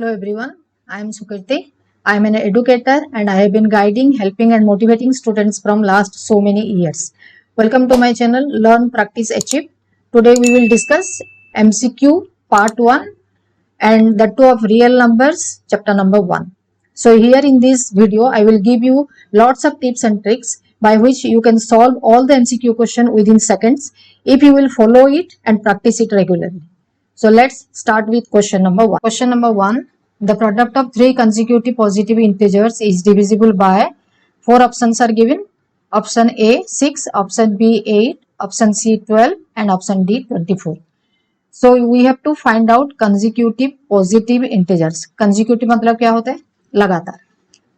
Hello everyone, I am Sukirti. I am an educator and I have been guiding, helping and motivating students from last so many years. Welcome to my channel Learn, Practice, Achieve. Today we will discuss MCQ part 1 and the two of real numbers chapter number 1. So here in this video I will give you lots of tips and tricks by which you can solve all the MCQ question within seconds if you will follow it and practice it regularly. So let's start with question number 1. Question number 1. The product of three consecutive positive integers is divisible by 4 options are given. Option A 6, option B 8, option C 12 and option D 24. So we have to find out consecutive positive integers. Consecutive मतलब क्या होता है? लगातार.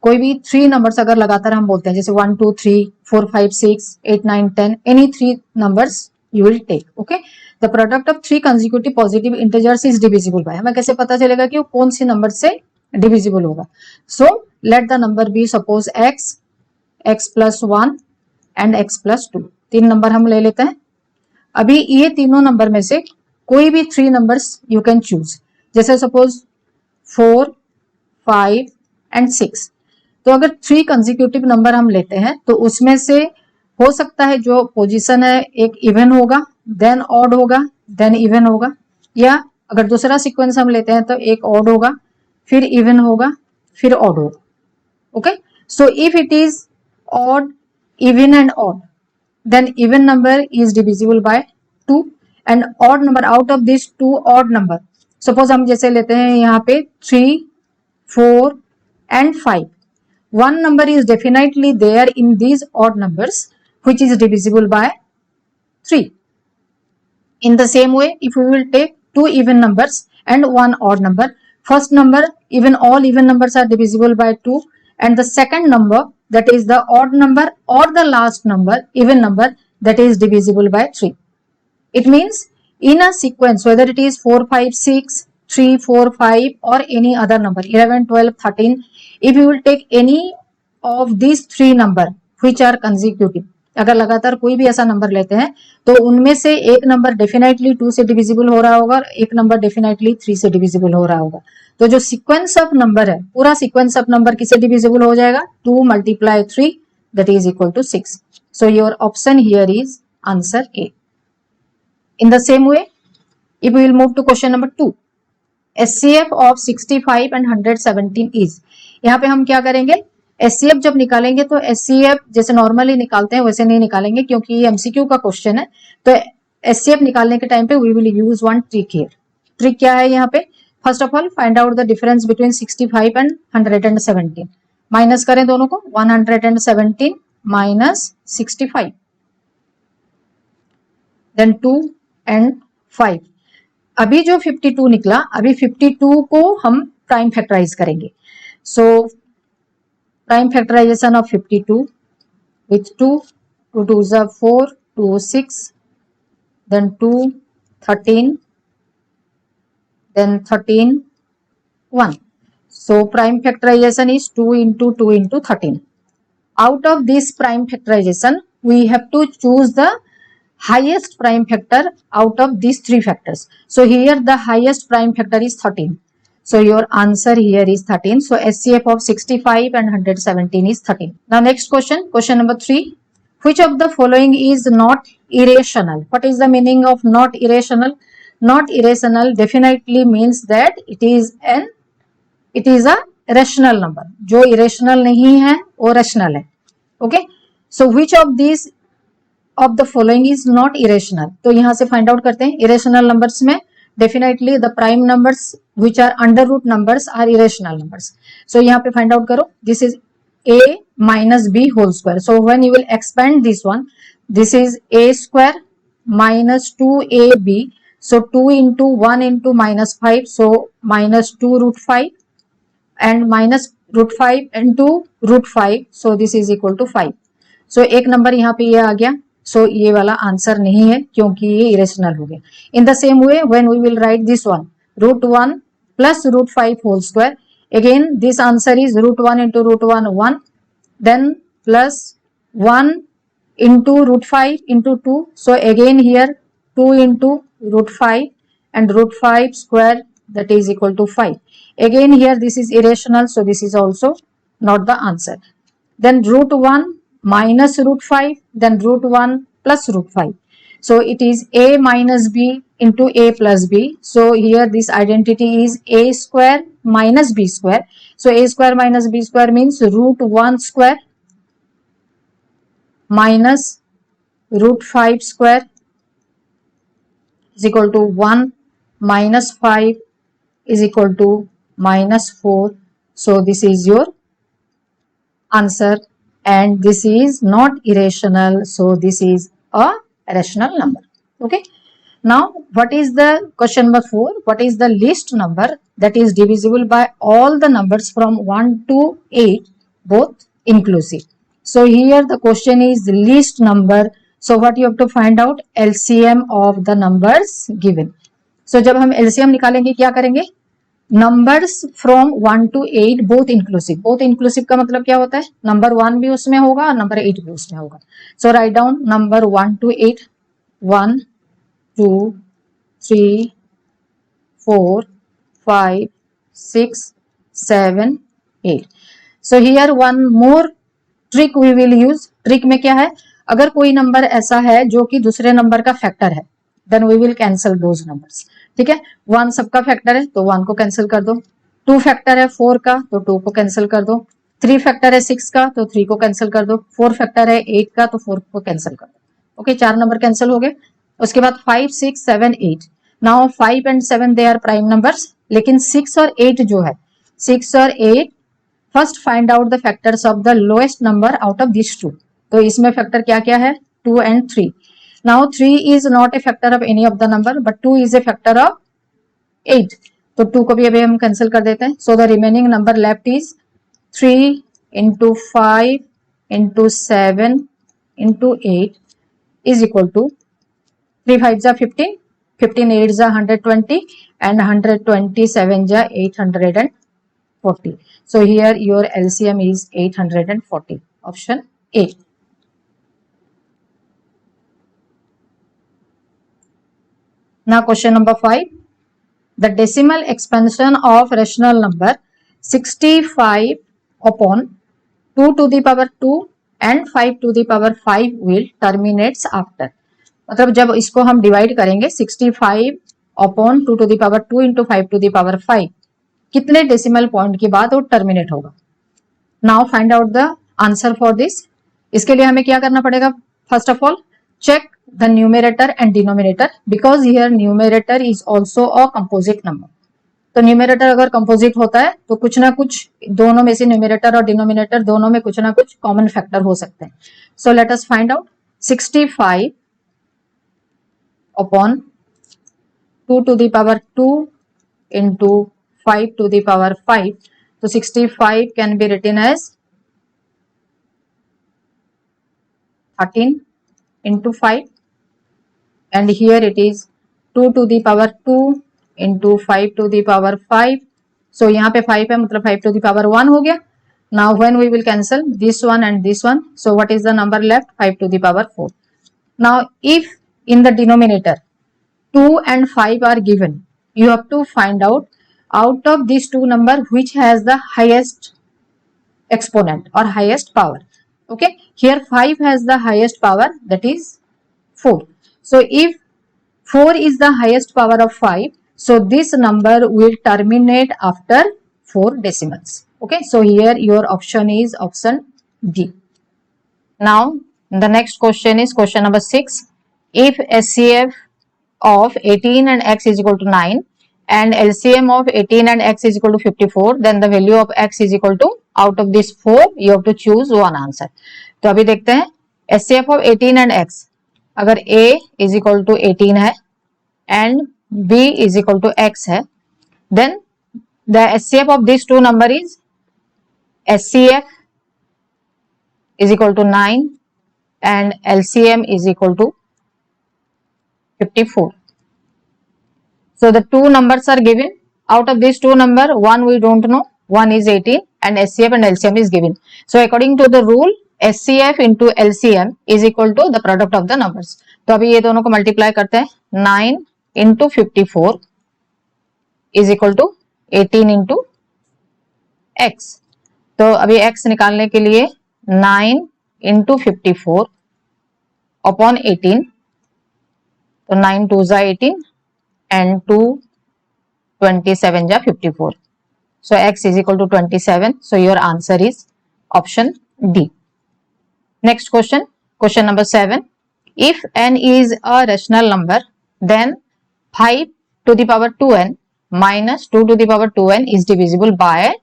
कोई भी 3 numbers अगर लगातार हम बोलते हैं जैसे 1 2 3 4 5 6 8 9 10 any 3 numbers you will take. Okay. The product of 3 consecutive positive integers is divisible by. हमें कैसे पता चलेगा कि वो कौन सी नंबर से डिविजिबल होगा? So let the number be suppose x, x plus 1 and x plus 2. 3 number हम ले लेते हैं. अभी ये तीनों नंबर में से कोई भी 3 नंबर्स यू कैन चूज. जैसे सपोज 4, 5 एंड 6. तो अगर 3 कंसेक्यूटिव नंबर हम लेते हैं तो उसमें से हो सकता है जो पोजीशन है एक इवन होगा, देन ऑड होगा, देन इवन होगा, या अगर दूसरा सीक्वेंस हम लेते हैं तो एक ऑड होगा, फिर इवन होगा, फिर ऑड होगा. Okay. So if it is odd, even and odd, then even number is divisible by 2 and odd number out of these two odd number. Suppose हम जैसे लेते हैं यहाँ पे 3, 4 and 5. One number is definitely there in these odd numbers which is divisible by 3. In the same way, if we will take two even numbers and one odd number, first number even all even numbers are divisible by 2 and the second number that is the odd number or the last number even number that is divisible by 3. It means in a sequence whether it is 4 5 6 3 4 5 or any other number 11 12 13, if you will take any of these 3 number which are consecutive, अगर लगातार कोई भी ऐसा number लेते हैं तो उनमें से एक नंबर डेफिनेटली 2 से डिविजिबल हो रहा होगा और एक नंबर डेफिनेटली 3 से डिविजिबल हो रहा होगा. तो जो सीक्वेंस ऑफ नंबर है पूरा सीक्वेंस ऑफ नंबर किससे डिविजिबल हो जाएगा? 2 multiply 3 that is equal to 6. So your option here is answer A. In the same way, if we will move to question number 2, SCF of 65 and 117 is. यहाँ पे हम क्या करेंगे? SCF जब निकालेंगे तो SCF जैसे नॉर्मली निकालते हैं वैसे नहीं निकालेंगे क्योंकि ये MCQ का क्वेश्चन है. तो SCF निकालने के टाइम पे we will use one trick here. Trick क्या है यहाँ पे? First of all find out the difference between 65 and 117. Minus करें दोनों को. 117 माइनस 65, देन 2 एंड 5. अभी जो 52 निकला, अभी 52 को हम प्राइम फैक्टराइज करेंगे. So prime factorisation of 52 with 2, 2 2 is 4, 2 6, then 2 13, then 13 1. So prime factorization is 2 into 2 into 13. Out of this prime factorization we have to choose the highest prime factor out of these 3 factors. So here the highest prime factor is 13. So your answer here is 13. So SCF of 65 and 117 is 13. Now next question, question number 3. Which of the following is not irrational? What is the meaning of not irrational? Not irrational definitely means that it is a rational number. जो irrational नहीं है वो rational है. Okay. So which of these of the following is not irrational? तो यहाँ से find out करते हैं. Irrational numbers में definitely the prime numbers which are under root numbers are irrational numbers. So यहाँ पे find out करो. This is a minus b whole square. So when you will expand this one, this is a square minus 2ab. So 2 into 1 into minus 5. So minus 2 root 5 and minus root 5 into root 5. So this is equal to 5. So एक number यहाँ पे ये आ गया. So ये वाला answer नहीं है क्योंकि ये इरेशनल हो गया. In the same way when we will write this one, root 1 plus root 5 whole square. Again this answer is root 1 into root 1 1, then plus 1 into root 5 into 2. So again here 2 into root 5 and root 5 square that is equal to 5. Again here this is irrational, so this is also not the answer. Then root 1 minus root 5, then root 1 plus root 5. So it is a minus b into a plus b. So here this identity is a square minus b square. So a square minus b square means root 1 square minus root 5 square is equal to 1 minus 5 is equal to minus 4. So this is your answer, and this is not irrational, so this is a rational number. Okay, now what is the question number 4? What is the least number that is divisible by all the numbers from 1 to 8 both inclusive? So here the question is the least number. So what you have to find out? LCM of the numbers given. So जब हम LCM निकालेंगे क्या करेंगे? Numbers from 1 to 8 both inclusive. Both inclusive का मतलब क्या होता है? नंबर 1 भी उसमें होगा और नंबर 8 भी उसमें होगा. सो write down number 1 to 8. 1 2 3 4 5 6 7 8. So here one more trick we will use. Trick में क्या है? अगर कोई नंबर ऐसा है जो कि दूसरे नंबर का फैक्टर है, then we will cancel those numbers. ठीक है, 1 सबका फैक्टर है तो 1 को कैंसिल कर दो. 2 फैक्टर है 4 का तो 2 को कैंसिल कर दो. 3 फैक्टर है 6 का तो 3 को कैंसिल कर दो. 4 फैक्टर है 8 का तो 4 को कैंसिल कर दो. ओके, 4 नंबर कैंसिल हो गए. उसके बाद 5 6 7 8. Now 5 and 7 they are prime numbers, लेकिन 6 और 8 जो है, 6 और 8 first find out the factors of the lowest number out of this two. तो इसमें फैक्टर क्या क्या है? 2 and 3. Now 3 is not a factor of any of the number, but 2 is a factor of 8. तो 2 को भी अभी हम कैंसिल कर देते हैं. So the remaining number left is 3 into 5 into 7 into 8 is equal to 3 5 जा 15, 15 8 जा 120 and 127 जा 840. So here your LCM is 840. Option A. Now question number 5. The decimal expansion of rational number 65 upon 2 to the power 2 and 5 to the power 5 will terminates after. मतलब जब इसको हम divide करेंगे 65 upon 2 to the power 2 into 5 to the power 5, कितने decimal point के बाद वो terminate होगा? Now find out the answer for this. इसके लिए हमें क्या करना पड़ेगा? First of all check the numerator and denominator, because here numerator is also a composite number. तो न्यूमेरेटर अगर कंपोजिट होता है तो कुछ ना कुछ दोनों में से, न्यूमेरेटर और डिनोमिनेटर दोनों में कुछ ना कुछ कॉमन फैक्टर हो सकते हैं. So let us find out. 65 upon 2 to the power 2 into 5 to the power 5. तो 65 can be written as 13 into 5, and here it is 2 to the power 2 into 5 to the power 5. So यहाँ पे 5 है मतलब 5 to the power 1 हो गया. Now when we will cancel this one and this one, so what is the number left? 5 to the power 4. Now if in the denominator 2 and 5 are given, you have to find out of these two number which has the highest exponent or highest power. Okay, here 5 has the highest power, that is 4. So if 4 is the highest power of 5, so this number will terminate after 4 decimals. Okay, so here your option is option D. Now the next question is question number 6. If SCF of 18 and x is equal to 9 and LCM of 18 and x is equal to 54, then the value of x is equal to, out of this 4 you have to choose one answer. तो अभी देखते हैं SCF of 18 and x. अगर a is equal to 18 है and b is equal to x है, then the SCF of these two number is SCF is equal to 9 and LCM is equal to 54. So the two numbers are given. Out of these two number, one we don't know, one is 18 and SCF and LCM is given. So according to the rule, SCF into LCM is equal to the product of the numbers. तो अभी ये दोनों को multiply करते हैं. 9 into 54 is equal to 18 into x. तो अभी x निकालने के लिए 9 इंटू 54 अपॉन 18, तो 9 2 जा 18 and 2 27 जा 54. So x is equal to 27. So your answer is option D. Next question, question number 7. If n is a rational number, then 5 to the power 2n minus 2 to the power 2n is divisible by,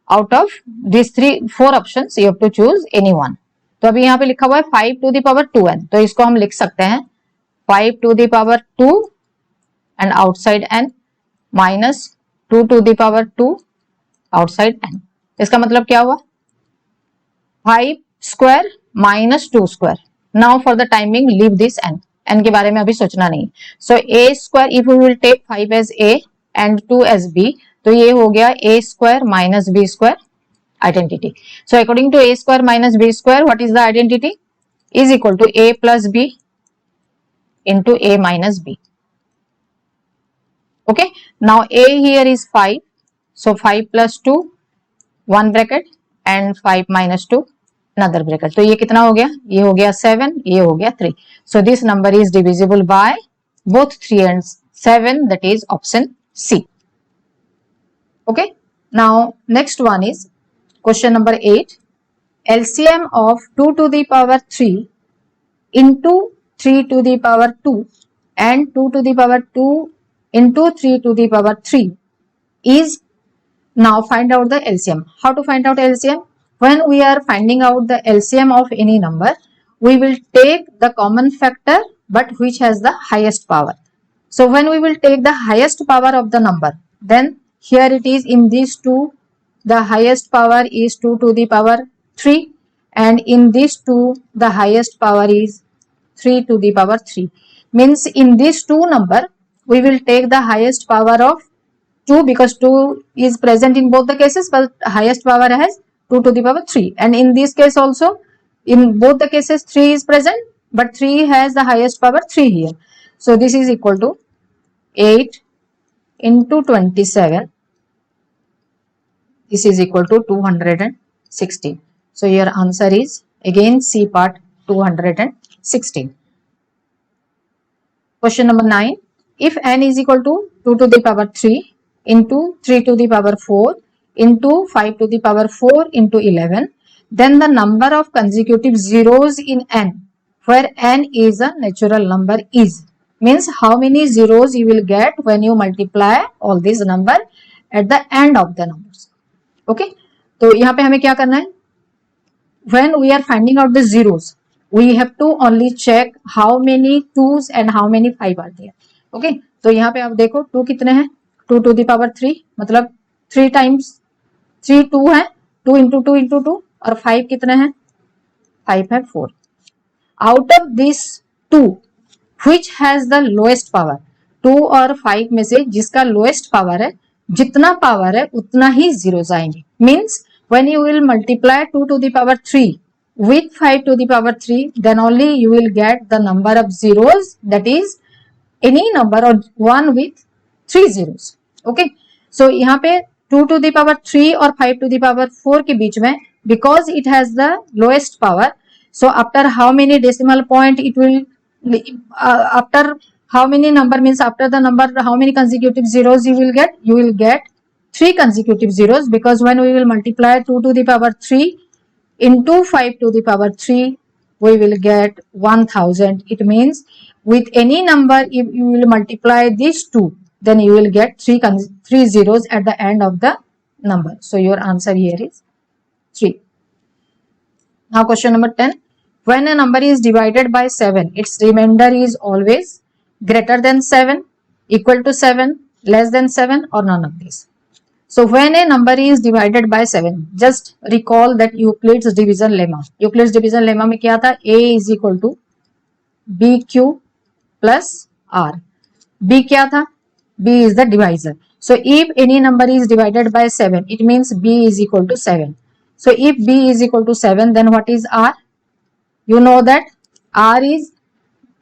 out of these four options you have to choose any one. तो अभी यहाँ पे लिखा हुआ है 5 to the power 2n, तो इसको हम लिख सकते हैं 5 to the power 2 and outside n minus 2 to the power 2 outside n. इसका मतलब क्या हुआ 5 square minus 2 square. Now for the timing leave this n. n के बारे में अभी सोचना नहीं. So a square, if we will take 5 as a and 2 as b, तो ये हो गया a square minus b square identity. So according to a square minus b square, what is the identity? Is equal to a plus b into a minus b. Okay. Now a here is 5. So 5 plus 2, 1 bracket and 5 minus 2, another bracket. तो ये कितना हो गया? ये हो गया 7, ये हो गया 3. So this number is divisible by both 3 and 7, that is option C. Okay. Now next one is question number 8. LCM of 2 to the power 3 into 3 to the power 2 and 2 to the power 2 into 3 to the power 3 is, now find out the LCM. How to find out LCM? When we are finding out the LCM of any number, we will take the common factor but which has the highest power. So when we will take the highest power of the number, then here it is in these two, the highest power is 2 to the power 3 and in these two the highest power is 3 to the power 3. Means in these two number we will take the highest power of 2 because 2 is present in both the cases, but highest power has 2 to the power 3, and in this case also in both the cases 3 is present but 3 has the highest power 3 here. So this is equal to 8 into 27. This is equal to 216. So your answer is again C part 216. Question number 9. If n is equal to 2 to the power 3 into 3 to the power 4 into 5 to the power 4 into 11, then the number of consecutive zeros in n, where n is a natural number, is, means how many zeros you will get when you multiply all these number at the end of the numbers. Okay, तो यहाँ पे हमें क्या करना है? When we are finding out the zeros, we have to only check how many 2s and how many 5 are there. Okay, तो यहाँ पे आप देखो 2 कितने हैं? 2 to the power 3, मतलब 3 times 3 2 है, 2 into 2 into 2, और 5 कितने हैं? 5 है 4. Out of this 2, which has the lowest power? 2 और 5 में से जिसका lowest power है, जितना पावर है उतना ही zeros आएंगे. Means when you will multiply 2 to the power 3 with 5 to the power 3, then only you will get the number of zeros, that is any number or one with 3 zeros. Okay, so यहाँ पे 2 to the power 3 और 5 to the power 4 के बीच में, because it has the lowest power, so after how many decimal point it will, after how many number, means after the number how many consecutive zeros you will get? You will get 3 consecutive zeros, because when we will multiply 2 to the power 3 into 5 to the power 3, we will get 1000. It means with any number, if you will multiply these two, then you will get 3 zeros at the end of the number. So your answer here is 3. Now question number 10. When a number is divided by 7, its remainder is always greater than 7, equal to 7, less than 7, or none of these. So when a number is divided by 7, just recall that Euclid's division lemma. Euclid's division lemma में क्या था? A is equal to BQ plus R. B क्या था? B is the divisor. So if any number is divided by 7, it means B is equal to 7. So if B is equal to 7, then what is R? You know that R is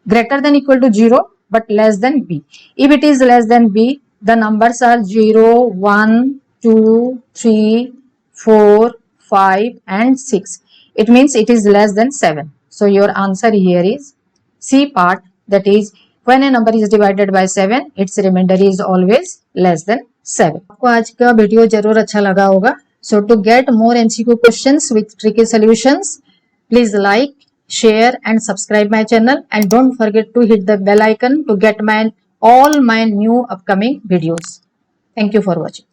greater than equal to 0 but less than B. If it is less than B, The numbers are 0, 1, 2, 3, 4, 5 and 6. It means it is less than 7. So your answer here is C part, that is when a number is divided by 7, its remainder is always less than 7. आपको आज का video जरूर अच्छा लगा होगा. So to get more MCQ questions with tricky solutions, please like, share and subscribe my channel, and don't forget to hit the bell icon to get all my new upcoming videos. Thank you for watching.